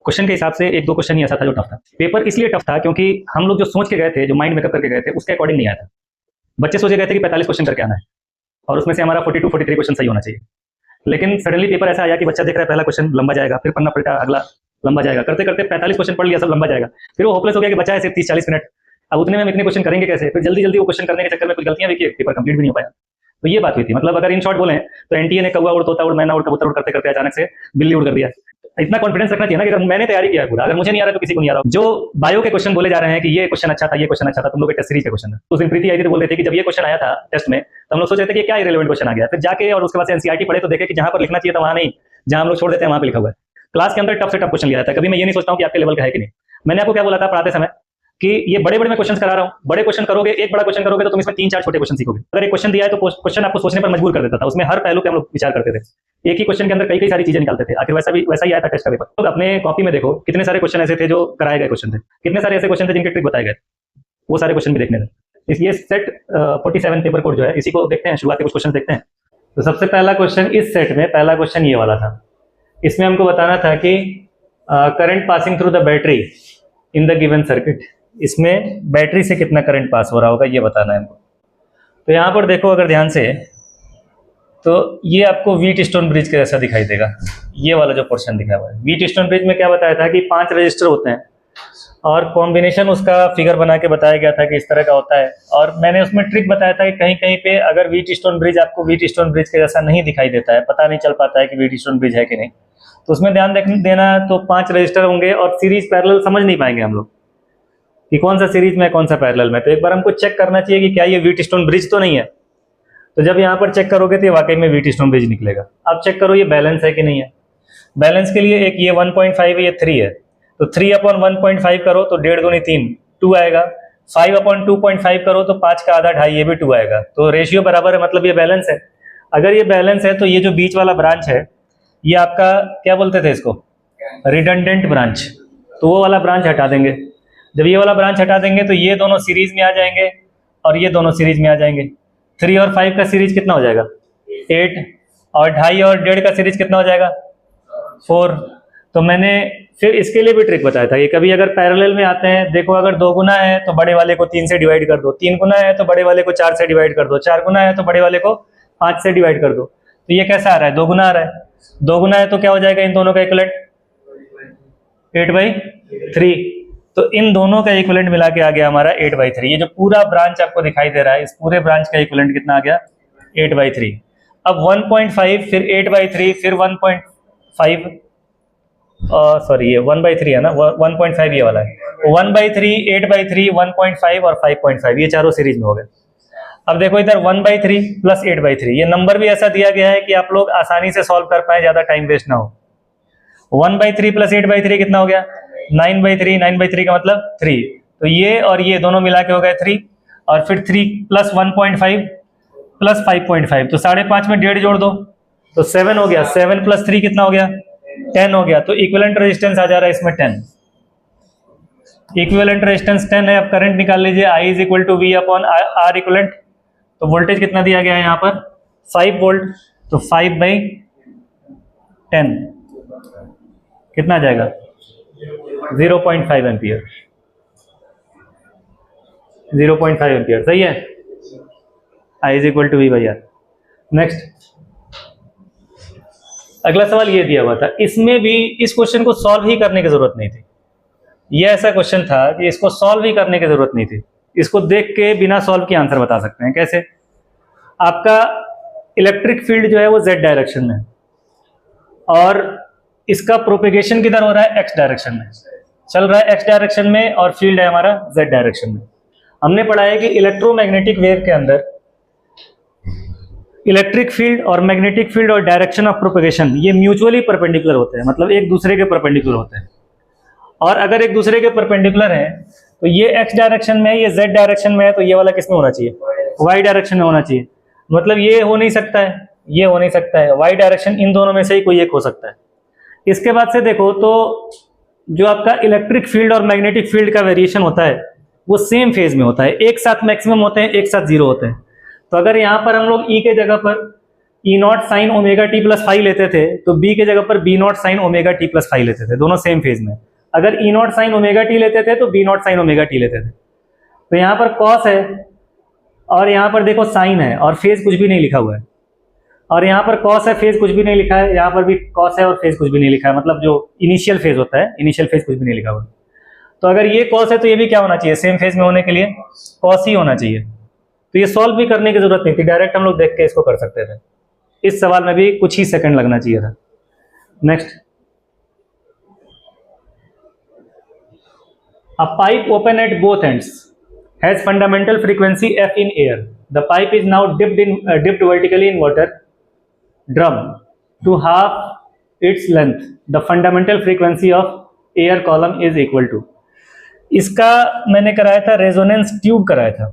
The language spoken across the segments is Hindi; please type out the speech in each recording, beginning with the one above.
क्वेश्चन के हिसाब से एक दो क्वेश्चन ही ऐसा था जो टफ था। पेपर इसलिए टफ था क्योंकि हम लोग जो सोच के गए थे, जो माइंड मेकअप करके गए थे, उसके अकॉर्डिंग नहीं आया था। बच्चे सोचे गए थे कि 45 क्वेश्चन करके आना है और उसमें से हमारा 42-43 क्वेश्चन सही होना चाहिए। लेकिन सडनली पेपर ऐसा आया कि बच्चा देख रहा है पहला क्वेश्चन लंबा जाएगा, फिर पढ़ना पड़ेगा अगला लंबा जाएगा, करते करते 45 क्वेश्चन पढ़ लिया, सब लंबा जाएगा। फिर वो होपलेस हो गया कि बचा है सिर्फ 30-40 मिनट, अब उतने में हम इतने क्वेश्चन करेंगे कैसे। फिर जल्दी जल्दी वो क्वेश्चन करने के चक्कर में कुछ गलतियां भी की, पेपर कंप्लीट भी नहीं हो पाया। तो ये बात हुई थी। मतलब अगर इन शॉर्ट बोलें तो एनटीए ने कौवा उड़, तोता उड़, मैना उड़, कबूतर उड़ करते करते अचानक से बिल्ली उड़ कर दिया। इतना कॉन्फिडेंस रखना चाहिए ना कि अगर मैंने तैयारी किया है पूरा, अगर मुझे नहीं आ रहा तो किसी को नहीं आ रहा। जो बायो के क्वेश्चन बोले जा रहे हैं कि ये क्वेश्चन अच्छा था, ये क्वेश्चन अच्छा था, तुम लोग के टेस्ट सीरीज का क्वेश्चन है। उस दिन प्रीति आई थी तो बोल रहे थे कि जब ये क्वेश्चन आया था टेस्ट में तो हम लोग सोच रहे थे कि क्या इरेलेवेंट क्वेश्चन आ गया। फिर जाके और उसके बाद एनसीईआरटी पढ़े तो देखे कि जहां पर लिखना चाहिए था वहां नहीं, जहां हम लोग छोड़ देते हैं वहां पे लिखा हुआ है। क्लास के अंदर टफ से टफ क्वेश्चन लिया जाता है। कभी मैं ये नहीं सोचता हूं कि आपके लेवल का है कि नहीं। मैंने आपको क्या बोला था पढ़ाते समय कि ये बड़े बड़े मैं क्वेश्चन करा रहा हूं, बड़े क्वेश्चन करोगे, एक बड़ा क्वेश्चन करोगे तो तुम इसमें 3-4 छोटे क्वेश्चन सीखोगे। अगर एक क्वेश्चन दिया है तो क्वेश्चन आपको सोचने पर मजबूर कर देता था, उसमें हर पहलू पे हम लोग विचार करते थे। एक ही क्वेश्चन के अंदर कई कई सारी चीजें निकालते थे। आखिर वैसा ही आया था टेस्ट का पेपर। तो अपने कॉपी में देखो कितने सारे क्वेश्चन ऐसे थे जो कराए गए क्वेश्चन थे, कितने सारे ऐसे क्वेश्चन थे जिनके ट्रिक बताए गए, वो सारे क्वेश्चन भी देखने थे। इसलिए सेट 47 पेपर कोड जो है इसी को देखते हैं, शुरुआत के कुछ क्वेश्चन देखते हैं। तो सबसे पहला क्वेश्चन इस सेट में, पहला क्वेश्चन ये वाला था। इसमें हमको बताना था कि current passing through the battery in the given circuit, इसमें बैटरी से कितना करंट पास हो रहा होगा ये बताना है हमको। तो यहाँ पर देखो अगर ध्यान से, तो ये आपको व्हीटस्टोन ब्रिज के जैसा दिखाई देगा। ये वाला जो पोर्शन दिखा हुआ है, व्हीटस्टोन ब्रिज में क्या बताया था कि 5 रजिस्टर होते हैं और कॉम्बिनेशन उसका फिगर बना के बताया गया था कि इस तरह का होता है। और मैंने उसमें ट्रिक बताया था कि कहीं कहीं पे अगर व्हीटस्टोन ब्रिज आपको व्हीटस्टोन ब्रिज के जैसा नहीं दिखाई देता है, पता नहीं चल पाता है कि व्हीटस्टोन ब्रिज है कि नहीं, तो उसमें ध्यान देना। तो 5 रजिस्टर होंगे और सीरीज पैरेलल समझ नहीं पाएंगे हम लोग कि कौन सा सीरीज में कौन सा पैरेलल में। तो एक बार हमको चेक करना चाहिए कि क्या ये व्हीटस्टोन ब्रिज तो नहीं है। तो जब यहाँ पर चेक करोगे तो ये वाकई में व्हीटस्टोन ब्रिज निकलेगा। अब चेक करो ये बैलेंस है कि नहीं है। बैलेंस के लिए एक ये 1.5 है, ये 3 है, तो 3/1.5 करो तो 1.5 दूनी 3, 2 आएगा। 5/2.5 करो तो 5 का आधा 2.5, ये भी 2 आएगा। तो रेशियो बराबर है, मतलब ये बैलेंस है। अगर ये बैलेंस है तो ये जो बीच वाला ब्रांच है ये आपका क्या बोलते थे इसको, रिडंडेंट ब्रांच। तो वो वाला ब्रांच हटा देंगे। जब ये वाला ब्रांच हटा देंगे तो ये दोनों सीरीज में आ जाएंगे और ये दोनों सीरीज में आ जाएंगे। 3 और 5 का सीरीज कितना हो जाएगा, 8, और 2.5 और 1.5 का सीरीज कितना हो जाएगा, 4। तो मैंने फिर इसके लिए भी ट्रिक बताया था कि कभी अगर पैरेलल में आते हैं, देखो अगर 2 गुना है तो बड़े वाले को 3 से डिवाइड कर दो, 3 गुना है तो बड़े वाले को 4 से डिवाइड कर दो, 4 गुना है तो बड़े वाले को 5 से डिवाइड कर दो। तो ये कैसा आ रहा है, 2 गुना आ रहा है। 2 गुना है तो क्या हो जाएगा इन दोनों का इक्विवेलेंट, 8/3। तो इन दोनों का इक्विवेलेंट मिला के आ गया हमारा 8/3। ये जो पूरा ब्रांच आपको दिखाई दे रहा है, इस पूरे ब्रांच का इक्विवेलेंट कितना आ गया, 8/3। अब 1.5 फिर 8/3 फिर 1.5, सॉरी ये 1/3 है ना, 1.5 ये वाला है। 1/3, 8/3, 1.5 और 5.5, ये चारों सीरीज में हो गए। अब देखो इधर 1/3 प्लस 8/3, ये नंबर भी ऐसा दिया गया है कि आप लोग आसानी से सॉल्व कर पाए, ज्यादा टाइम वेस्ट ना हो। 1/3 प्लस 8/3 कितना हो गया, 9/3। 9/3 का मतलब 3। तो ये और ये दोनों मिला के हो गए 3, और फिर 3 प्लस 1.5 प्लस 5.5, तो 5.5 में 1.5 जोड़ दो तो 7 हो गया। 7 प्लस 3 कितना हो गया, 10 हो गया। तो इक्विवेलेंट रेजिस्टेंस आ जा रहा है इसमें 10। इक्विवेलेंट रेजिस्टेंस 10 है। अब करंट निकाल लीजिए, I = V/R इक्विवेलेंट। तो वोल्टेज कितना दिया गया है यहाँ पर, 5 वोल्ट। तो 5/10 कितना आ जाएगा, 0.5 एम्पियर। 0.5 एम्पियर सही है। I = V/R। नेक्स्ट अगला सवाल ये दिया हुआ था, इसमें भी इस क्वेश्चन को सॉल्व ही करने की जरूरत नहीं थी। ये ऐसा क्वेश्चन था कि इसको सॉल्व ही करने की जरूरत नहीं थी। इसको देख के बिना सॉल्व के आंसर बता सकते हैं। कैसे, आपका इलेक्ट्रिक फील्ड जो है वो Z डायरेक्शन में, और इसका प्रोपेगेशन किधर हो रहा है, X डायरेक्शन में चल रहा है, X डायरेक्शन में, और फील्ड है हमारा Z डायरेक्शन में। हमने पढ़ा है कि इलेक्ट्रोमैग्नेटिक वेव के अंदर इलेक्ट्रिक फील्ड और मैग्नेटिक फील्ड और डायरेक्शन ऑफ प्रोपेगेशन ये म्यूचुअली परपेंडिकुलर होते हैं, मतलब एक दूसरे के परपेंडिकुलर होते हैं। और अगर एक दूसरे के परपेंडिकुलर हैं तो ये X डायरेक्शन में है, ये Z डायरेक्शन में है, तो ये वाला किस में होना चाहिए, Y डायरेक्शन में होना चाहिए। मतलब ये हो नहीं सकता है, ये हो नहीं सकता है, Y डायरेक्शन, इन दोनों में से ही कोई एक हो सकता है। इसके बाद से देखो तो जो आपका इलेक्ट्रिक फील्ड और मैग्नेटिक फील्ड का वेरिएशन होता है वो सेम फेज में होता है, एक साथ मैक्सिमम होते हैं, एक साथ 0 होते हैं। तो अगर यहाँ पर हम लोग E के जगह पर E naught sine omega T plus five लेते थे तो बी के जगह पर B naught sine omega T plus five लेते थे, दोनों सेम फेज में। अगर E naught sine omega T लेते थे तो B naught sine omega T लेते थे। तो यहाँ पर कॉस है और यहाँ पर देखो साइन है और फेज कुछ भी नहीं लिखा हुआ है, और यहाँ पर कॉस है, फेज कुछ भी नहीं लिखा है, यहाँ पर भी कॉस है और फेज कुछ भी नहीं लिखा है, मतलब जो इनिशियल फेज होता है, इनिशियल फेज कुछ भी नहीं लिखा हुआ। तो अगर ये कॉस है तो ये भी क्या होना चाहिए, सेम फेज में होने के लिए कॉस ही होना चाहिए। तो ये सॉल्व भी करने की जरूरत नहीं थी, डायरेक्ट हम लोग देख के इसको कर सकते थे। इस सवाल में भी कुछ ही सेकंड लगना चाहिए था। Next, a pipe open at both ends has fundamental frequency f in air. The pipe is now dipped vertically in water drum to half its length. The fundamental frequency of air column is equal to. इसका मैंने कराया था रेजोनेंस ट्यूब कराया था।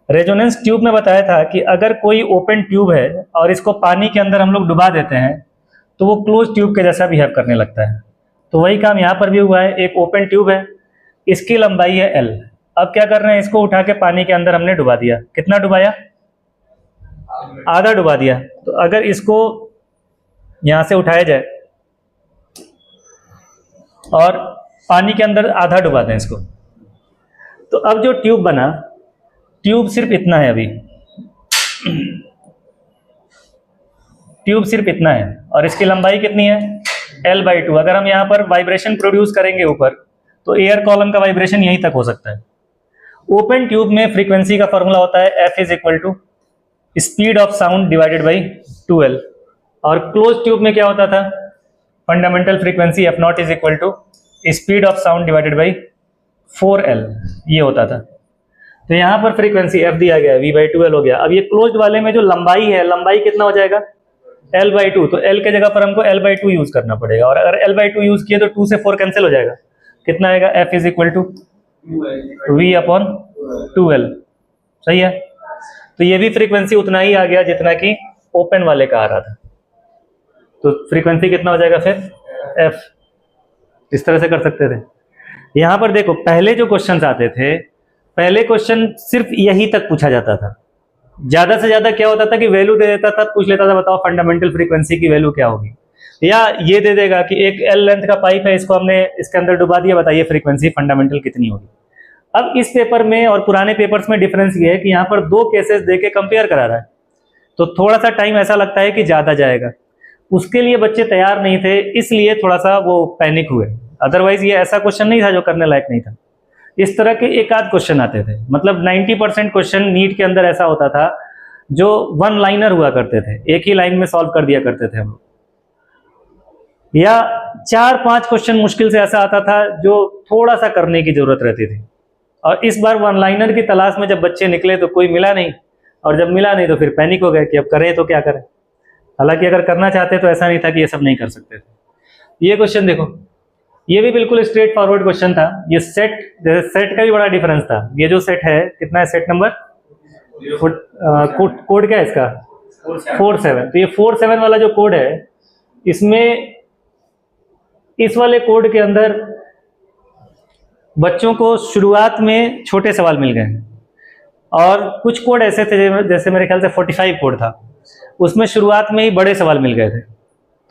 रेजोनेंस ट्यूब में बताया था कि अगर कोई ओपन ट्यूब है और इसको पानी के अंदर हम लोग डुबा देते हैं तो वो क्लोज ट्यूब के जैसा बिहेव करने लगता है। तो वही काम यहाँ पर भी हुआ है। एक ओपन ट्यूब है, इसकी लंबाई है L। अब क्या कर रहे हैं, इसको उठा के पानी के अंदर हमने डुबा दिया। कितना डुबाया, आधा डुबा दिया। तो अगर इसको यहां से उठाया जाए और पानी के अंदर आधा डुबा दें इसको, तो अब जो ट्यूब बना, ट्यूब सिर्फ इतना है, अभी ट्यूब सिर्फ इतना है और इसकी लंबाई कितनी है, L/2। अगर हम यहाँ पर वाइब्रेशन प्रोड्यूस करेंगे ऊपर तो एयर कॉलम का वाइब्रेशन यहीं तक हो सकता है। ओपन ट्यूब में फ्रीक्वेंसी का फॉर्मूला होता है F = speed of sound divided by 2L, और क्लोज ट्यूब में क्या होता था, fundamental frequency F0 = speed of sound divided by 4L, ये होता था। तो यहाँ पर फ्रीक्वेंसी F दिया गया है, V/2L हो गया। अब ये क्लोज्ड वाले में जो लंबाई है, लंबाई कितना हो जाएगा, L/2। तो L के जगह पर हमको L/2 यूज करना पड़ेगा, और अगर L/2 यूज किए तो 2 से 4 कैंसिल हो जाएगा। कितना आएगा, F = V/2L। सही है। तो ये भी फ्रीक्वेंसी उतना ही आ गया जितना कि ओपन वाले का आ रहा था। तो फ्रीक्वेंसी कितना हो जाएगा फिर, F। इस तरह से कर सकते थे। यहां पर देखो, पहले जो क्वेश्चंस आते थे, पहले क्वेश्चन सिर्फ यही तक पूछा जाता था। ज्यादा से ज्यादा क्या होता था कि वैल्यू दे देता था, पूछ लेता था बताओ फंडामेंटल फ्रीक्वेंसी की वैल्यू क्या होगी, या ये दे देगा कि एक L लेंथ का पाइप है, इसको हमने इसके अंदर डुबा दिया, बताइए फ्रीक्वेंसी फंडामेंटल कितनी होगी। अब इस पेपर में और पुराने पेपर्स में डिफरेंस ये है कि यहाँ पर 2 केसेस देके कंपेयर करा रहा है, तो थोड़ा सा टाइम ऐसा लगता है कि ज्यादा जाएगा। उसके लिए बच्चे तैयार नहीं थे, इसलिए थोड़ा सा वो पैनिक हुए। अदरवाइज ये ऐसा क्वेश्चन नहीं था जो करने लायक नहीं था। इस तरह के एक आध क्वेश्चन आते थे, मतलब 90% क्वेश्चन नीट के अंदर ऐसा होता था जो 1 लाइनर हुआ करते थे, एक ही लाइन में सॉल्व कर दिया करते थे हम लोग, या 4-5 क्वेश्चन मुश्किल से ऐसा आता था जो थोड़ा सा करने की जरूरत रहती थी। और इस बार 1 लाइनर की तलाश में जब बच्चे निकले तो कोई मिला नहीं, और जब मिला नहीं तो फिर पैनिक हो गए कि अब करें तो क्या करें। हालांकि अगर करना चाहते तो ऐसा नहीं था कि ये सब नहीं कर सकते थे। ये क्वेश्चन देखो, ये भी बिल्कुल स्ट्रेट फॉरवर्ड क्वेश्चन था। ये सेट, जैसे सेट का भी बड़ा डिफरेंस था। ये जो सेट है, कितना है सेट नंबर, कोड क्या है इसका, 47। तो ये 47 वाला जो कोड है, इसमें इस वाले कोड के अंदर बच्चों को शुरुआत में छोटे सवाल मिल गए, और कुछ कोड ऐसे थे जैसे मेरे ख्याल से 45 कोड था, उसमें शुरुआत में ही बड़े सवाल मिल गए थे,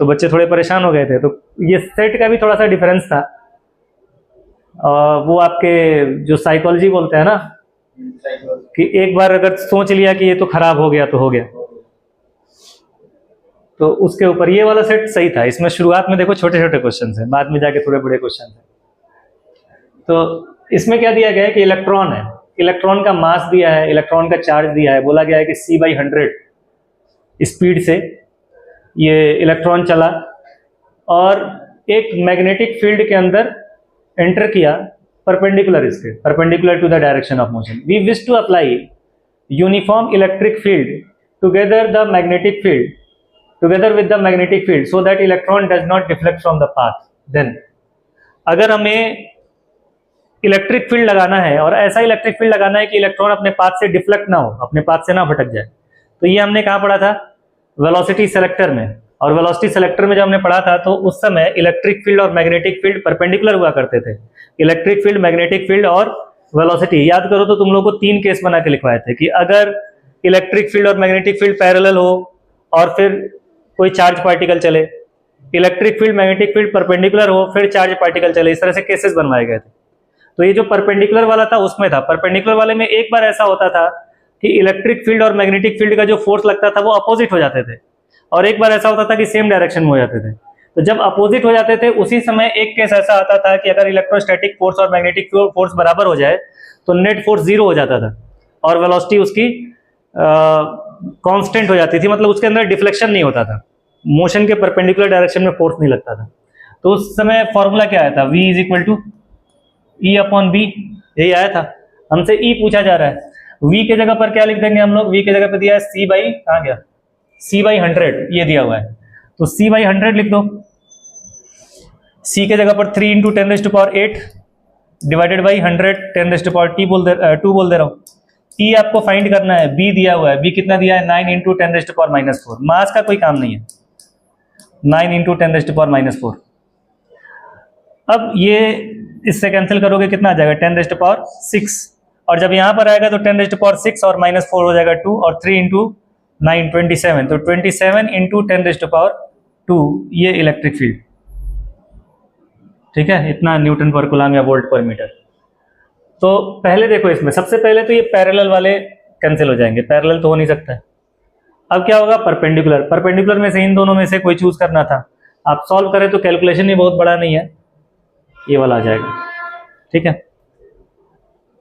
तो बच्चे थोड़े परेशान हो गए थे। तो ये सेट का भी थोड़ा सा डिफरेंस था। वो आपके जो साइकोलॉजी बोलते हैं ना, कि एक बार अगर सोच लिया कि ये तो खराब हो गया तो हो गया, तो उसके ऊपर ये वाला सेट सही था। इसमें शुरुआत में देखो छोटे छोटे क्वेश्चन है, बाद में जाके थोड़े बड़े क्वेश्चन है। तो इसमें क्या दिया गया है कि इलेक्ट्रॉन है, इलेक्ट्रॉन का मास दिया है, इलेक्ट्रॉन का चार्ज दिया है, बोला गया है कि C/100 स्पीड से ये इलेक्ट्रॉन चला और एक मैग्नेटिक फील्ड के अंदर एंटर किया, परपेंडिकुलर इसके, perpendicular to the direction of motion. We wish to apply uniform electric field together with the magnetic field so that electron does not deflect from the path. Then अगर हमें इलेक्ट्रिक फील्ड लगाना है, और ऐसा इलेक्ट्रिक फील्ड लगाना है कि इलेक्ट्रॉन अपने पाथ से डिफ्लेक्ट ना हो, अपने पाथ से ना भटक जाए, तो ये हमने कहाँ पढ़ा था, वेलोसिटी सेलेक्टर में। और वेलोसिटी सेलेक्टर में जब हमने पढ़ा था तो उस समय इलेक्ट्रिक फील्ड और मैग्नेटिक फील्ड परपेंडिकुलर हुआ करते थे। इलेक्ट्रिक फील्ड, मैग्नेटिक फील्ड और वेलोसिटी, याद करो तो तुम लोग को 3 केस बना के लिखवाए थे कि अगर इलेक्ट्रिक फील्ड और मैग्नेटिक फील्ड पैरेलल हो और फिर कोई चार्ज पार्टिकल चले, electric field magnetic field perpendicular हो, फिर चार्ज पार्टिकल चले, इस तरह से केसेस बनवाए गए थे। तो ये जो परपेंडिकुलर वाला था उसमें था, परपेंडिकुलर वाले में एक बार ऐसा होता था कि इलेक्ट्रिक फील्ड और मैग्नेटिक फील्ड का जो फोर्स लगता था वो अपोजिट हो जाते थे, और एक बार ऐसा होता था कि सेम डायरेक्शन में हो जाते थे। तो जब अपोजिट हो जाते थे उसी समय एक केस ऐसा आता था कि अगर इलेक्ट्रोस्टैटिक फोर्स और मैग्नेटिक फोर्स बराबर हो जाए तो नेट फोर्स जीरो हो जाता था और वेलोसिटी उसकी कांस्टेंट हो जाती थी, मतलब उसके अंदर डिफ्लेक्शन नहीं होता था, मोशन के परपेंडिकुलर डायरेक्शन में फोर्स नहीं लगता था। तो उस समय फॉर्मूला क्या आया था, V is equal to E upon B, यही आया था। हमसे E पूछा जा रहा है, V के जगह पर क्या लिख देंगे हम लोग, V के जगह पर दिया है C बाई, कहाँ गया, C बाई 100 ये दिया हुआ है, तो C बाई 100 लिख दो। C के जगह पर 3 इंटू 10⁸ डिवाइडेड बाई 100 10⁻² टू बोल दे रहा हूँ। E आपको फाइंड करना है, B दिया हुआ है, B कितना दिया है 9 इंटू 10⁻⁻4, मास का कोई काम नहीं है, 9 इंटू 10⁻⁻4। अब ये इससे कैंसिल करोगे कितना आ जाएगा 10⁻6, और जब यहाँ पर आएगा तो 10⁻6 और -4 हो जाएगा 2, और 3 इंटू 9 27, तो 27 इंटू 10⁻2 ये इलेक्ट्रिक फील्ड, ठीक है, इतना न्यूटन पर कूलम या वोल्ट पर मीटर। तो पहले देखो, इसमें सबसे पहले तो ये पैरेलल वाले कैंसिल हो जाएंगे, पैरेलल तो हो नहीं सकता है। अब क्या होगा, परपेंडिकुलर, परपेंडिकुलर में से इन दोनों में से कोई चूज करना था। आप सॉल्व करें तो कैलकुलेशन ही बहुत बड़ा नहीं है, ये वाला आ जाएगा, ठीक है।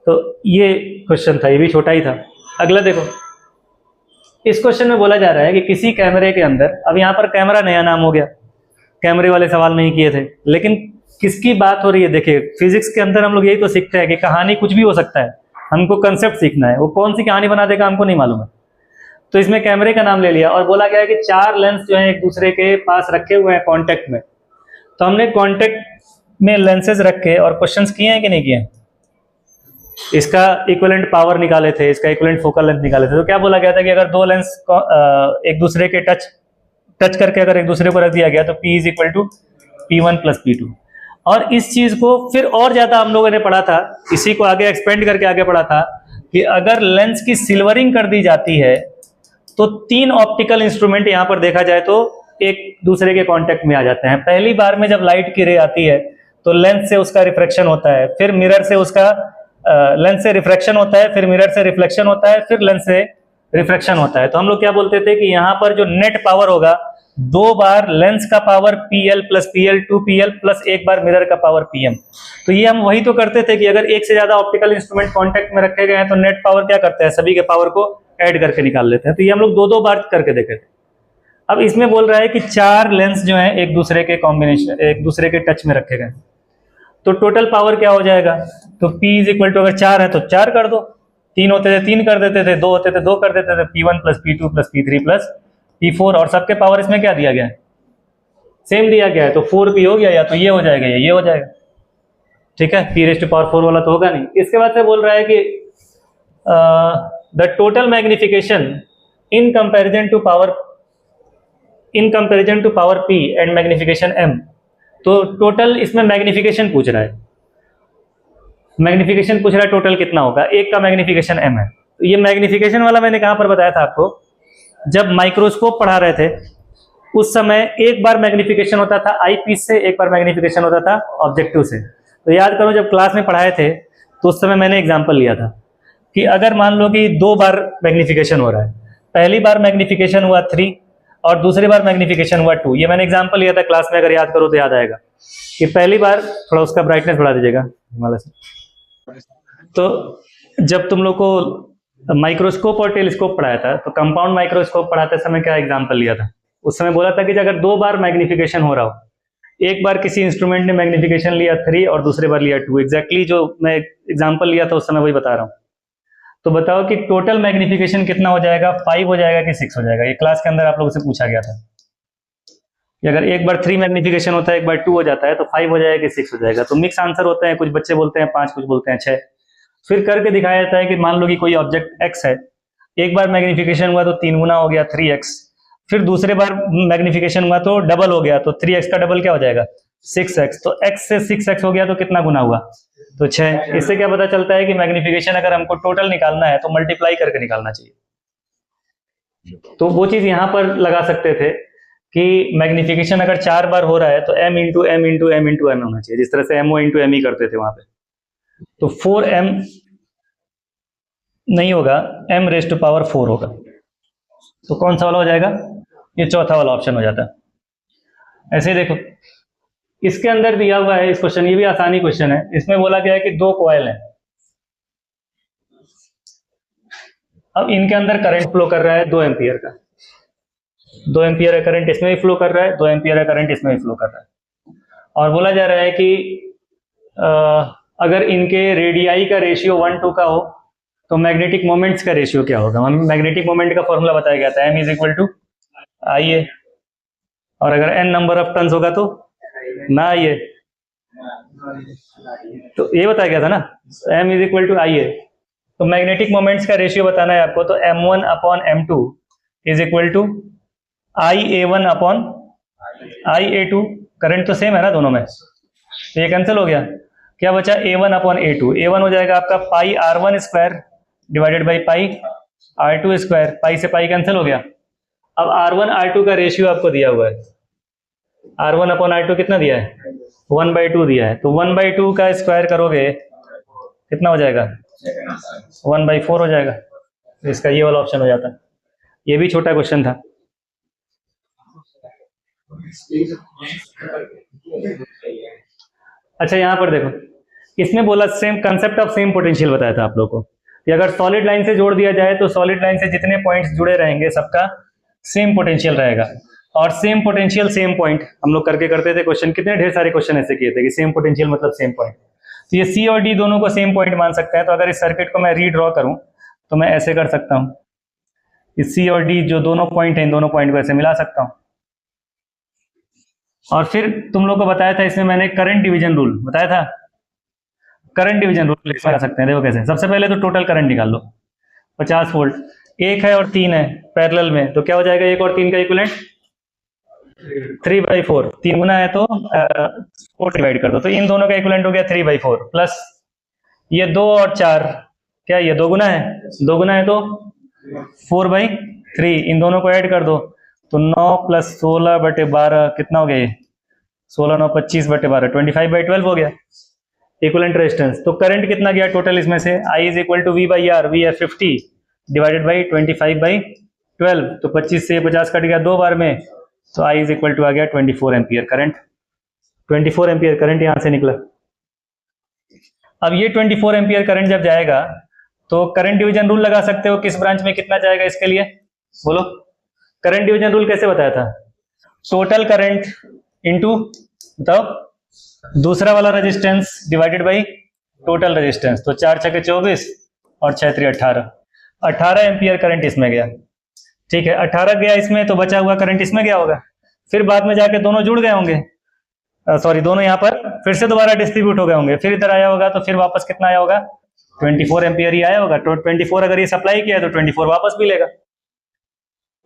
तो ये क्वेश्चन था, ये भी छोटा ही था। अगला देखो, इस क्वेश्चन में बोला जा रहा है कि किसी कैमरे के अंदर, अब यहाँ पर कैमरा नया नाम हो गया, कैमरे वाले सवाल नहीं किए थे, लेकिन किसकी बात हो रही है, देखिए फिजिक्स के अंदर हम लोग यही तो सीखते हैं कि कहानी कुछ भी हो सकता है, हमको कंसेप्ट सीखना है, वो कौन सी कहानी बना देगा हमको नहीं मालूम है। तो इसमें कैमरे का नाम ले लिया और बोला गया है कि 4 लेंस जो है एक दूसरे के पास रखे हुए हैं कांटेक्ट में। तो हमने कांटेक्ट में लेंसेज रख के और क्वेश्चंस किए हैं कि नहीं किए हैं, इसका इक्विवेलेंट पावर निकाले थे, इसका इक्विवेलेंट फोकल लेंथ निकाले थे। तो क्या बोला गया था कि अगर दो लेंस एक दूसरे के टच करके अगर एक दूसरे को रख दिया गया तो P is equal to P1 plus P2। और इस चीज को फिर और ज्यादा हम लोगों ने पढ़ा था, इसी को आगे एक्सपेंड करके आगे पढ़ा था कि अगर लेंस की सिल्वरिंग कर दी जाती है तो 3 ऑप्टिकल इंस्ट्रूमेंट यहां पर देखा जाए तो एक दूसरे के कांटेक्ट में आ जाते हैं। पहली बार में जब लाइट की रे आती है तो लेंस से उसका रिफ्रैक्शन होता है, फिर मिरर से उसका लेंस से रिफ्रैक्शन होता है, फिर मिरर से रिफ्लेक्शन होता है, फिर लेंस से रिफ्रैक्शन होता है। तो हम लोग क्या बोलते थे कि यहाँ पर जो नेट पावर होगा 2 बार लेंस का power PL plus PL 2PL plus 1 बार मिरर का पावर PM। तो ये हम वही तो करते थे कि अगर एक से ज्यादा ऑप्टिकल इंस्ट्रूमेंट कांटेक्ट में रखे गए हैं तो नेट पावर क्या करते हैं, सभी के पावर को ऐड करके निकाल लेते हैं। तो ये हम लोग 2-2 बार करके देखे थे। अब इसमें बोल रहा है कि 4 लेंस जो है एक दूसरे के कॉम्बिनेशन, एक दूसरे के टच में रखे गए, तो टोटल पावर क्या हो जाएगा, तो P इज इक्वल टू, अगर 4 है तो 4 कर दो, 3 होते थे 3 कर देते थे, 2 होते थे 2 कर देते थे, P1 plus P2 plus P3 plus P4, और सबके पावर इसमें क्या दिया गया है, सेम दिया गया है, तो 4P हो गया, या तो ये हो जाएगा या ये हो जाएगा, ठीक है। P⁴ वाला तो होगा नहीं। इसके बाद से बोल रहा है कि the total magnification in comparison to power P and magnification M। तो टोटल इसमें मैग्निफिकेशन पूछ रहा है, मैग्निफिकेशन पूछ रहा है टोटल कितना होगा, एक का मैग्निफिकेशन M है। तो ये मैग्निफिकेशन वाला मैंने कहां पर बताया था आपको, जब माइक्रोस्कोप पढ़ा रहे थे उस समय एक बार मैग्निफिकेशन होता था आई पीस से, एक बार मैग्निफिकेशन होता था ऑब्जेक्टिव से। तो याद करो जब क्लास में पढ़ाए थे तो उस समय मैंने एग्जांपल लिया था कि अगर मान लो कि 2 बार मैग्निफिकेशन हो रहा है, पहली बार मैग्निफिकेशन हुआ 3 और दूसरी बार मैग्निफिकेशन हुआ 2, ये मैंने एग्जांपल लिया था क्लास में, अगर याद करो तो याद आएगा कि पहली बार, थोड़ा उसका ब्राइटनेस बढ़ा दीजिएगा हिमालय से। तो जब तुम लोग को माइक्रोस्कोप और टेलीस्कोप पढ़ाया था तो कंपाउंड माइक्रोस्कोप पढ़ाते समय क्या एग्जांपल लिया था, उस समय बोला था कि अगर 2 बार मैग्निफिकेशन हो रहा हो, एक बार किसी इंस्ट्रूमेंट ने मैग्निफिकेशन लिया 3 और दूसरी बार लिया 2, एग्जैक्टली जो मैं एग्जांपल लिया था उस समय वही बता रहा हूँ। तो बताओ कि टोटल मैग्निफिकेशन कितना हो जाएगा, 5 हो जाएगा कि 6 हो जाएगा। ये क्लास के अंदर आप लोगों से पूछा गया था कि अगर एक बार 3 मैग्निफिकेशन होता है, एक बार 2 हो जाता है, तो 5 हो जाएगा कि 6 हो जाएगा। तो मिक्स आंसर होते हैं, कुछ बच्चे बोलते हैं 5, कुछ बोलते हैं 6। फिर करके दिखाया जाता है कि मान लो कि कोई ऑब्जेक्ट x है, एक बार मैग्निफिकेशन हुआ तो 3 गुना हो गया 3x, फिर दूसरे बार मैग्निफिकेशन हुआ तो डबल हो गया, तो 3x का डबल क्या हो जाएगा 6x, तो x से 6x हो गया तो कितना गुना हुआ, तो 6। इससे क्या पता चलता है कि मैग्निफिकेशन अगर हमको टोटल निकालना है तो मल्टीप्लाई करके निकालना चाहिए। तो वो चीज़ यहाँ पर लगा सकते थे कि मैग्निफिकेशन अगर 4 बार हो रहा है तो m into M into M into M होना चाहिए, जिस तरह से MO इंटू एम ही करते थे वहाँ पे। तो 4m नहीं होगा, m रेज टू पावर 4 होगा। तो कौन सा वाला हो जाएगा? ये चौथा वाला ऑप्शन हो जाता है। ऐसे ही देखो, इसके अंदर दिया हुआ है इस क्वेश्चन, ये भी आसानी क्वेश्चन है। इसमें बोला गया है कि 2 कॉइल हैं, अब इनके अंदर करंट फ्लो कर रहा है 2 एम्पियर का। 2 एम्पियर का करंट इसमें भी फ्लो कर रहा है, 2 एम्पियर का करंट इसमें भी फ्लो कर रहा है। और बोला जा रहा है कि अगर इनके रेडियाई का रेशियो 1:2 का हो तो मैग्नेटिक मोमेंट्स का रेशियो क्या होगा? मैग्नेटिक मोमेंट का फॉर्मूला बताया गया था, m is equal to IA। और अगर n नंबर ऑफ टन्स होगा तो ना IA, तो ये बताया गया था ना, m is equal to IA। तो मैग्नेटिक मोमेंट्स का रेशियो बताना है आपको, तो m1 upon m2 is equal to IA1 upon IA2। Current तो सेम है ना दोनों में, तो ये कैंसिल हो गया। क्या बचा? A1 upon A2। A1 हो जाएगा आपका pi R1 square divided by pi R2 square. Pi से पाई कैंसिल हो गया। अब R1 R2 का रेशियो आपको दिया हुआ है, R1 अपॉन R2 कितना दिया है? 1/2 दिया है। तो 1/2 का स्क्वायर करोगे कितना हो जाएगा? 1/4 हो जाएगा। इसका ये वाला ऑप्शन हो जाता है। ये भी छोटा क्वेश्चन था। अच्छा, यहां पर देखो, इसमें बोला same concept of same potential बताया था आप लोगों को कि अगर सॉलिड लाइन से जोड़ दिया जाए तो सॉलिड लाइन से जितने पॉइंट्स जुड़े रहेंगे सबका सेम पोटेंशियल रहेगा। और सेम पोटेंशियल सेम पॉइंट हम लोग करके करते थे क्वेश्चन, कितने ढेर सारे क्वेश्चन ऐसे किए थे कि सेम पोटेंशियल मतलब सेम पॉइंट। तो ये C और D दोनों को सेम पॉइंट मान सकते हैं। तो अगर इस सर्किट को मैं रीड्रॉ करूं तो मैं ऐसे कर सकता हूं, इस C और D जो दोनों पॉइंट हैं, इन दोनों पॉइंट को ऐसे मिला सकता हूं। और फिर तुम लोग को बताया था इसमें मैंने करंट डिवीजन रूल बताया था। करंट डिवीजन रूल लगा सकते हैं, देखो कैसे। सबसे पहले तो टोटल करंट निकाल लो, 50 वोल्ट, 1 है और 3 है पैरेलल में, तो क्या हो जाएगा? 1 और 3 का इक्विवेलेंट 3/4। 3 गुना है तो 4 डिवाइड कर दो, तो इन दोनों का इक्विवेलेंट हो गया 3/4 प्लस ये 2 और 4, क्या ये 2 गुना है? 2 गुना है तो 4/3। इन दोनों को ऐड कर दो तो 9 + 16/12 कितना हो गया? ये 16 9 25/12 25/12 हो गया इक्विवेलेंट रेजिस्टेंस। तो करंट कितना गया टोटल इसमें से? I is equal to V/R, V है 50 डिवाइडेड बाई 25/12। तो 25 से 50 कट गया 2 बार में, तो I इज इक्वल टू आ गया 24 एम्पियर करंट। 24 एम्पियर करंट यहां से निकला। अब ये 24 एम्पियर करंट जब जाएगा तो करंट डिवीजन रूल लगा सकते हो, किस ब्रांच में कितना जाएगा इसके लिए बोलो। करंट डिवीजन रूल कैसे बताया था? टोटल करंट इंटू, बताओ, दूसरा वाला resistance divided by total resistance. तो 4 × 24 और 6 × 18, 18 एम्पियर करंट इसमें गया। ठीक है, 18 गया इसमें, तो बचा हुआ करंट इसमें गया होगा। फिर बाद में जाके दोनों जुड़ गए होंगे, सॉरी दोनों यहाँ पर फिर से दोबारा डिस्ट्रीब्यूट हो गए होंगे, फिर इधर आया होगा, तो फिर वापस कितना आया होगा? 24 एम्पियर ही आया होगा। तो 24 अगर ये सप्लाई किया तो 24 वापस भी लेगा।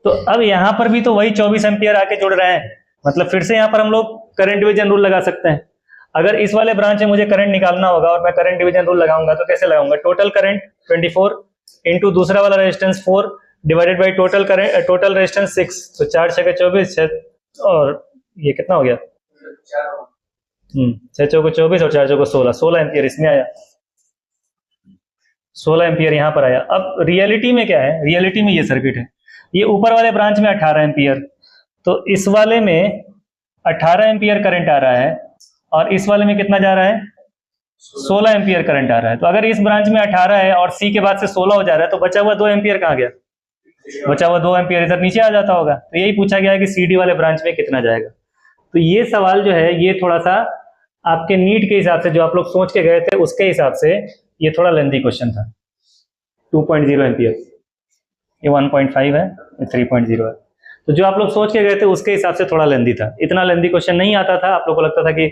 तो अब यहाँ पर भी तो वही 24 एम्पियर आके जुड़ रहे हैं, मतलब फिर से यहाँ पर हम लोग करंट डिवीजन रूल लगा सकते हैं। अगर इस वाले ब्रांच में मुझे करंट निकालना होगा और मैं करंट डिवीजन रूल लगाऊंगा तो कैसे लगाऊंगा? टोटल करंट 24 इंटू दूसरा वाला resistance 4 divided by total current, total resistance 6। तो 4 × 24 और ये कितना हो गया? 6 × 24 और 4 × 16, 16 एम्पियर इसमें आया, 16 एम्पियर यहाँ पर आया। अब रियलिटी में क्या है? रियलिटी में ये सर्किट है, ये ऊपर वाले ब्रांच में 18 एम्पियर, तो इस वाले में 18 एम्पियर करंट आ रहा है और इस वाले में कितना जा रहा है? 16 एम्पियर करंट आ रहा है। तो अगर इस ब्रांच में 18 है और सी के बाद से 16 हो जा रहा है, तो बचा हुआ 2 एम्पियर कहाँ गया? बचा हुआ 2 एम्पियर इधर नीचे आ जाता होगा। तो यही पूछा गया है कि CD वाले ब्रांच में कितना जाएगा। तो ये सवाल जो है ये थोड़ा सा आपके नीट के हिसाब से जो आप लोग सोच के गए थे उसके हिसाब से ये थोड़ा लेंथी क्वेश्चन था। 2.0 एम्पियर, ये 1.5 है, ये 3.0 है। तो जो आप लोग सोच के गए थे उसके हिसाब से थोड़ा लेंथी था। इतना लेंथी क्वेश्चन नहीं आता था, आप लोग को लगता था कि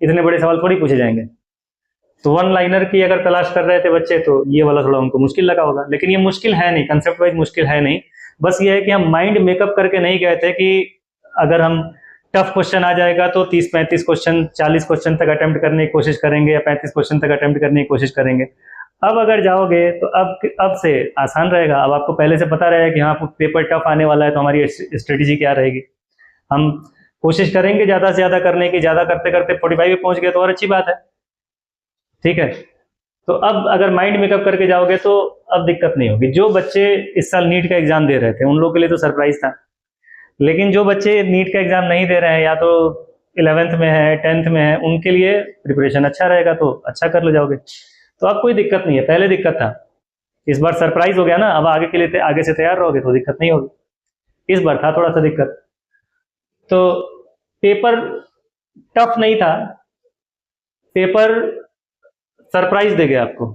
इतने बड़े सवाल थोड़ी पूछे जाएंगे। तो 1 लाइनर की अगर तलाश कर रहे थे बच्चे तो ये वाला थोड़ा उनको मुश्किल लगा होगा, लेकिन ये मुश्किल है नहीं, कंसेप्ट वाइज मुश्किल है नहीं। बस ये है कि हम माइंड मेकअप करके नहीं गए थे कि अगर हम टफ क्वेश्चन आ जाएगा तो 30-35 क्वेश्चन 40 क्वेश्चन तक अटेम्प्ट करने की कोशिश करेंगे या 35 क्वेश्चन तक अटेम्प्ट करने की कोशिश करेंगे। अब अगर जाओगे तो अब से आसान रहेगा। अब आपको पहले से पता रहेगा कि हाँ पेपर टफ आने वाला है, तो हमारी स्ट्रेटेजी क्या रहेगी। हम कोशिश करेंगे ज़्यादा से ज़्यादा करने की, ज़्यादा करते करते 45 पे पहुँच गए तो और अच्छी बात है, ठीक है। तो अब अगर माइंड मेकअप करके जाओगे तो अब दिक्कत नहीं होगी। जो बच्चे इस साल नीट का एग्ज़ाम दे रहे थे उन लोगों के लिए तो सरप्राइज था, लेकिन जो बच्चे नीट का एग्ज़ाम नहीं दे रहे हैं, या तो 11th में है 10th में है, उनके लिए प्रिपरेशन अच्छा रहेगा, तो अच्छा कर लो जाओगे। तो अब कोई दिक्कत नहीं है, पहले दिक्कत था, इस बार सरप्राइज हो गया ना। अब आगे के लिए आगे से तैयार रहोगे तो दिक्कत नहीं होगी। इस बार था थोड़ा सा दिक्कत, तो पेपर टफ नहीं था, पेपर सरप्राइज दे गया आपको,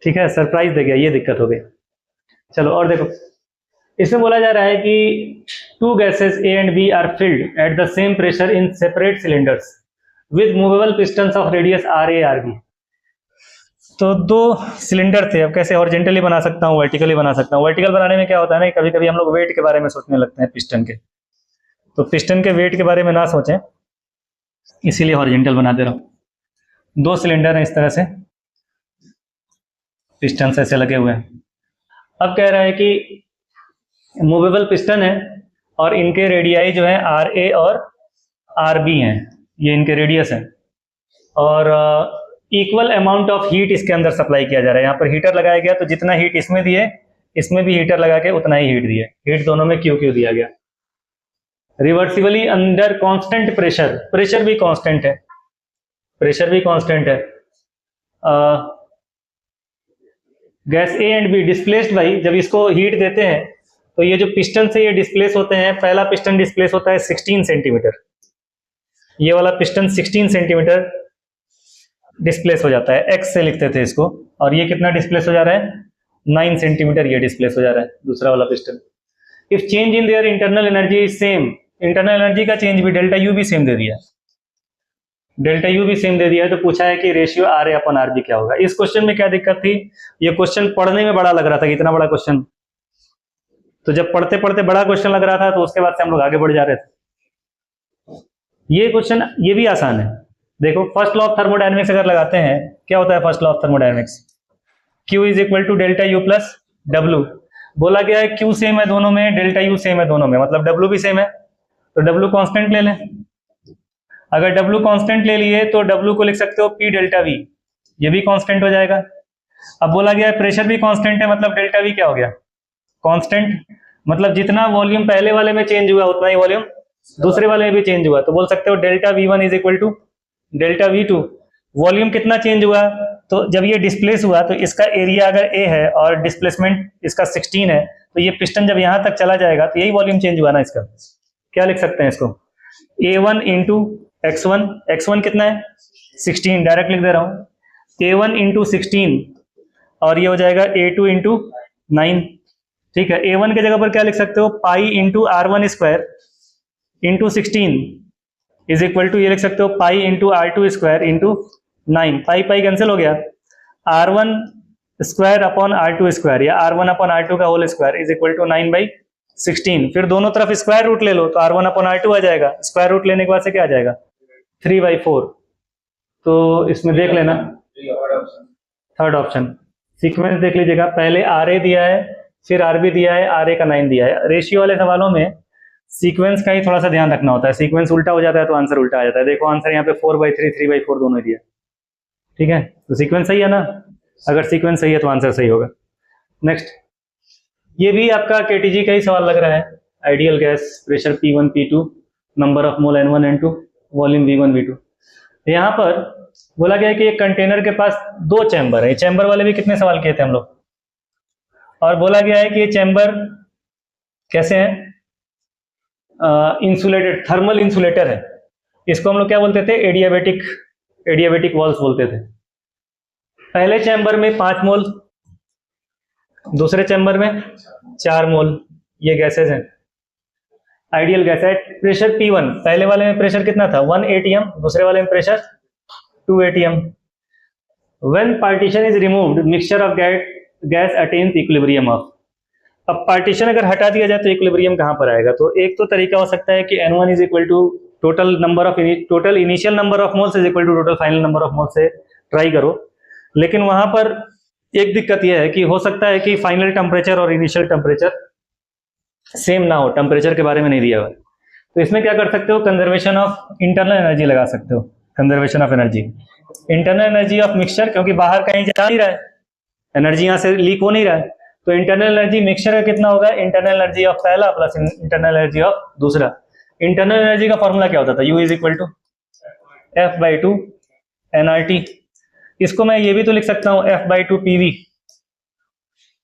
ठीक है, सरप्राइज दे गया, ये दिक्कत हो गई। चलो और देखो, इसमें बोला जा रहा है कि 2 gases A and B are filled at the same pressure in separate cylinders with movable pistons of radius RA RB। तो 2 सिलेंडर थे, अब कैसे हॉरिजॉन्टली बना सकता हूँ, वर्टिकली बना सकता हूँ। वर्टिकल बनाने में क्या होता है ना, कभी कभी हम लोग वेट के बारे में सोचने लगते हैं पिस्टन के, तो पिस्टन के वेट के बारे में ना सोचें, इसीलिए हॉरिजॉन्टल बना दे रहा हूँ। 2 सिलेंडर हैं इस तरह से, पिस्टन ऐसे लगे हुए हैं। अब कह रहा है कि मूवेबल पिस्टन है और इनके रेडियाई जो है RA और RB हैं, ये इनके रेडियस हैं, और इक्वल अमाउंट ऑफ हीट इसके अंदर सप्लाई किया जा रहा है। यहाँ पर हीटर लगाया गया, तो जितना हीट इसमें दिए इसमें भी हीटर लगा के उतना ही हीट दिए, हीट दोनों में क्यू क्यू दिया गया। Reversibly under constant pressure, pressure भी कांस्टेंट है, प्रेशर भी कांस्टेंट है। Gas A and B displaced by, जब इसको हीट देते हैं तो ये जो पिस्टन से ये डिस्प्लेस होते हैं, पहला पिस्टन डिस्प्लेस होता है 16 सेंटीमीटर, ये वाला पिस्टन 16 सेंटीमीटर डिस्प्लेस हो जाता है, एक्स से लिखते थे इसको, और ये कितना डिस्प्लेस हो जा रहा है, 9 सेंटीमीटर ये डिस्प्लेस हो जा रहा है दूसरा वाला piston. If change in their internal energy is same, internal energy का चेंज भी डेल्टा यू भी सेम दे दिया, डेल्टा यू भी सेम दे दिया है, तो पूछा है कि रेशियो RA अपन RB क्या होगा। इस क्वेश्चन में क्या दिक्कत थी, ये क्वेश्चन पढ़ने में बड़ा लग रहा था कि इतना बड़ा क्वेश्चन, तो जब पढ़ते पढ़ते बड़ा क्वेश्चन लग रहा था तो उसके बाद से हम लोग आगे बढ़ जा रहे थे। ये क्वेश्चन ये भी आसान है, देखो फर्स्ट लॉ ऑफ थर्मोडायनेमिक्स अगर लगाते हैं, क्या होता है first law of thermodynamics, Q is equal to delta U plus W। बोला गया है Q सेम है दोनों में, डेल्टा यू सेम है दोनों में, मतलब W भी सेम है, तो W कांस्टेंट ले लें। अगर W कांस्टेंट ले लिए तो W को लिख सकते हो P डेल्टा V, ये भी कांस्टेंट हो जाएगा। अब बोला गया है प्रेशर भी कांस्टेंट है, मतलब डेल्टा V क्या हो गया, कांस्टेंट, मतलब जितना वॉल्यूम पहले वाले में चेंज हुआ उतना ही वॉल्यूम दूसरे वाले में भी चेंज हुआ, तो बोल सकते हो delta V1 is equal to delta V2। Volume कितना चेंज हुआ, तो जब ये डिस्प्लेस हुआ तो इसका एरिया अगर A है और डिस्प्लेसमेंट इसका 16 है, तो ये पिस्टन जब यहां तक चला जाएगा तो यही वॉल्यूम चेंज हुआ ना इसका। क्या लिख सकते हैं इसको, A1 इंटू x1, x1 कितना है 16, डायरेक्ट लिख दे रहा हूँ, A1 इंटू 16, और ये हो जाएगा A2 इंटू 9, ठीक है। A1 के जगह पर क्या लिख सकते हो, pi into R1 square into 16 is equal to, ये लिख सकते हो pi into R2 square into 9, pi pi cancel हो गया, R1 square upon R2 square, या R1 अपॉन R2 का whole square is equal to 9/16। फिर दोनों तरफ स्क्वायर रूट ले लो तो R1 अपॉन R2 आ जाएगा, स्क्वायर रूट लेने के बाद से क्या आ जाएगा 3/4। तो इसमें देख लेना थर्ड ऑप्शन, सीक्वेंस देख लीजिएगा, पहले RA दिया है, फिर RB दिया है, RA का 9 दिया है। रेशियो वाले सवालों में सीक्वेंस का ही थोड़ा सा ध्यान रखना होता है, सीक्वेंस उल्टा हो जाता है तो आंसर उल्टा आ जाता है। देखो आंसर यहाँ पे 4/3 3/4 दोनों दिया, ठीक है, तो सीक्वेंस सही है ना, अगर सीक्वेंस सही है तो आंसर सही होगा। नेक्स्ट, ये भी आपका KTG का ही सवाल लग रहा है, ideal gas pressure P1 P2, number of mole N1 N2, volume V1 V2। यहाँ पर बोला गया है कि एक कंटेनर के पास 2 चैम्बर है, चैम्बर वाले भी कितने सवाल किए थे हम लोग, और बोला गया है कि ये चैम्बर कैसे हैं, इंसुलेटेड, थर्मल इंसुलेटर है, इसको हम लोग क्या बोलते थे, एडियाबेटिक वॉल्स बोलते थे। पहले चैम्बर में 5 मोल, दूसरे चैम्बर में 4 मोल, ये गैसेस हैं, आइडियल गैस है। प्रेशर P1, पहले वाले में प्रेशर कितना था 1 atm, दूसरे वाले में pressure 2 atm। When partition is removed mixture of gas attains equilibrium of. अब पार्टीशन अगर हटा दिया जाए तो इक्विलिब्रियम कहां पर आएगा, तो एक तो तरीका हो सकता है कि N1 is equal to total initial number of moles is equal to total final number of moles से ट्राई करो, लेकिन वहां पर एक दिक्कत यह है कि हो सकता है कि फाइनल टेम्परेचर और इनिशियल टेम्परेचर सेम ना हो, टेम्परेचर के बारे में नहीं दिया हुआ है। तो इसमें क्या कर सकते हो, कंजर्वेशन ऑफ इंटरनल एनर्जी लगा सकते हो, conservation of energy, internal energy of mixture, क्योंकि बाहर कहीं जा नहीं रहा है, एनर्जी यहाँ से लीक हो नहीं रहा है, तो इंटरनल एनर्जी मिक्सचर का कितना होगा, इंटरनल एनर्जी ऑफ पहला प्लस इंटरनल एनर्जी ऑफ दूसरा। इंटरनल एनर्जी का फॉर्मूला क्या होता था, U is equal to F/2 nRT। इसको मैं ये भी तो लिख सकता हूँ F/2 PV,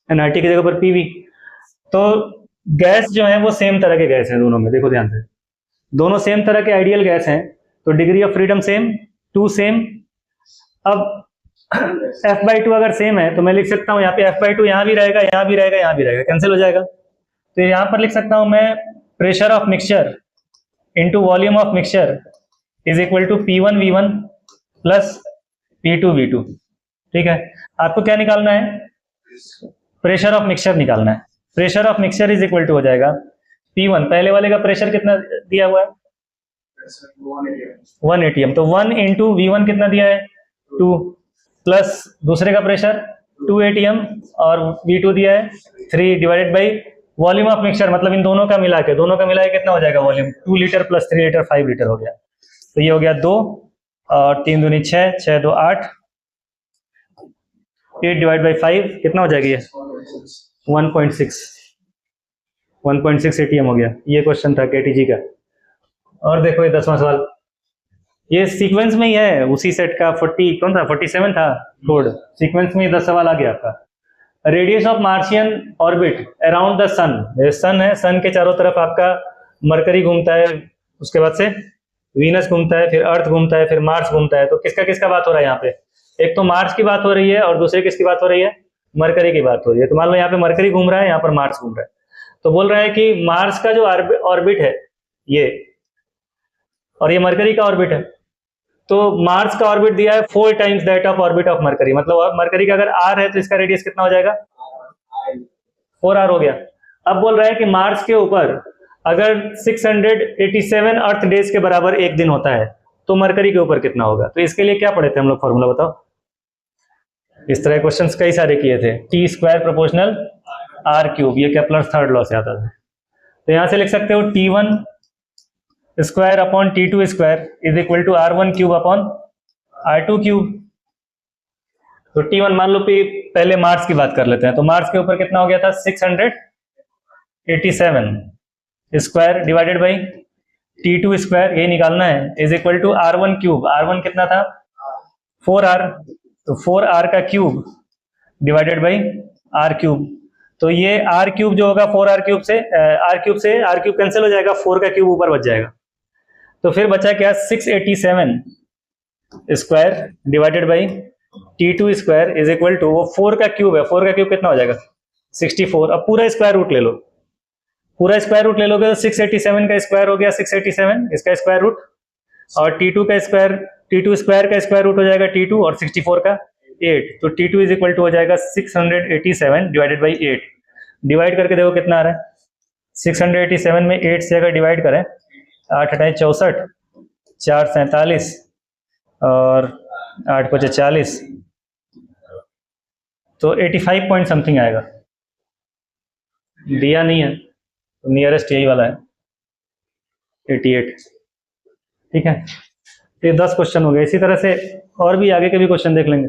nRT की जगह पर PV। तो गैस जो है वो सेम तरह के गैस हैं दोनों में, देखो ध्यान से, दोनों सेम तरह के आइडियल गैस हैं, तो degree of freedom same, 2 same. अब F/2 अगर सेम है तो मैं लिख सकता हूँ यहाँ पे F/2 यहाँ भी रहेगा, यहाँ भी रहेगा, यहाँ भी रहेगा, कैंसिल हो जाएगा। तो यहाँ पर लिख सकता हूँ मैं pressure of mixture into volume of mixture is equal to P1 V1 plus P2 V2। ठीक है, आपको क्या निकालना है, प्रेशर ऑफ मिक्सचर निकालना है। Pressure of mixture is equal to हो जाएगा P1, पहले वाले का प्रेशर कितना दिया हुआ है, 1 atm, तो 1 इंटू V1 कितना दिया है, 2, प्लस दूसरे का प्रेशर 2 atm और V2 दिया है 3, divided by volume of mixture, मतलब इन दोनों का मिला के कितना हो जाएगा volume, 2 litre plus 3 litre 5 litre हो गया। तो ये हो गया 2 और 3 दूनी 6, 6 2 8, 8 डिवाइड बाई 5 कितना हो जाएगा ये 1.6 atm हो गया। ये क्वेश्चन था KTG का। और देखो ये 10वां सवाल, ये सीक्वेंस में ही है, उसी सेट का 40 कौन था 47 था कोड, सीक्वेंस में 10 सवाल आ गया आपका। Radius of Martian orbit around the sun, sun है, सन के चारों तरफ आपका मरकरी घूमता है, उसके बाद से वीनस घूमता है, फिर अर्थ घूमता है, फिर मार्स घूमता है। तो किसका किसका बात हो रहा है यहाँ पे, एक तो मार्स की बात हो रही है और दूसरे किसकी बात हो रही है, मरकरी की बात हो रही है। तो मान लो यहाँ पे मरकरी घूम रहा है, यहाँ पर मार्स घूम रहा है। तो बोल रहा है कि मार्स का जो ऑर्बिट है ये, और ये मरकरी का ऑर्बिट है, तो मार्स का ऑर्बिट दिया है 4 times that of orbit of mercury, मतलब मरकरी का अगर r है तो इसका रेडियस कितना हो जाएगा, 4r हो गया। अब बोल रहा है कि मार्स के ऊपर अगर 687 अर्थ डेज के बराबर एक दिन होता है तो मरकरी के ऊपर कितना होगा। तो इसके लिए क्या पढ़े थे हम लोग, फॉर्मूला बताओ। इस तरह क्वेश्चंस कई सारे किए थे, T² प्रोपोर्शनल R³, ये केप्लर्स थर्ड लॉ से आता था। तो यहां से लिख सकते हो T1 square upon T2 square is equal to R1³ upon R2³। तो T1 मान लो पहले मार्स की बात कर लेते हैं, तो मार्स के ऊपर कितना हो गया था 687 square divided by T2 square, ये निकालना है, is equal to R1³। R1 कितना था 4R, तो 4R का क्यूब डिवाइडेड बाई R³। तो ये R³ जो होगा 4R³ से R³ कैंसिल हो जाएगा, 4 का क्यूब ऊपर बच जाएगा। तो फिर बचा क्या 687 square divided by T2 square is equal to, वो 4 का क्यूब है, 4 का क्यूब कितना हो जाएगा 64। अब पूरा स्क्वायर रूट ले लो, पूरा स्क्वायर रूट ले लोगे तो 687 का स्क्वायर हो गया 687, इसका स्क्वायर रूट, और T2 स्क्वायर का स्क्वायर रूट हो जाएगा T2, और 64 का 8, तो T2 इज इक्वल टू हो जाएगा 687 डिवाइडेड बाई 8। डिवाइड करके देखो कितना आ रहा है, 687 में 8 से अगर डिवाइड करें, 8 × 64, 4 47 और 8 × 40, तो 85 पॉइंट समथिंग आएगा। दिया नहीं है तो नियरेस्ट यही वाला है 88। ठीक है, ये 10 क्वेश्चन हो गए। इसी तरह से और भी आगे के भी क्वेश्चन देख लेंगे।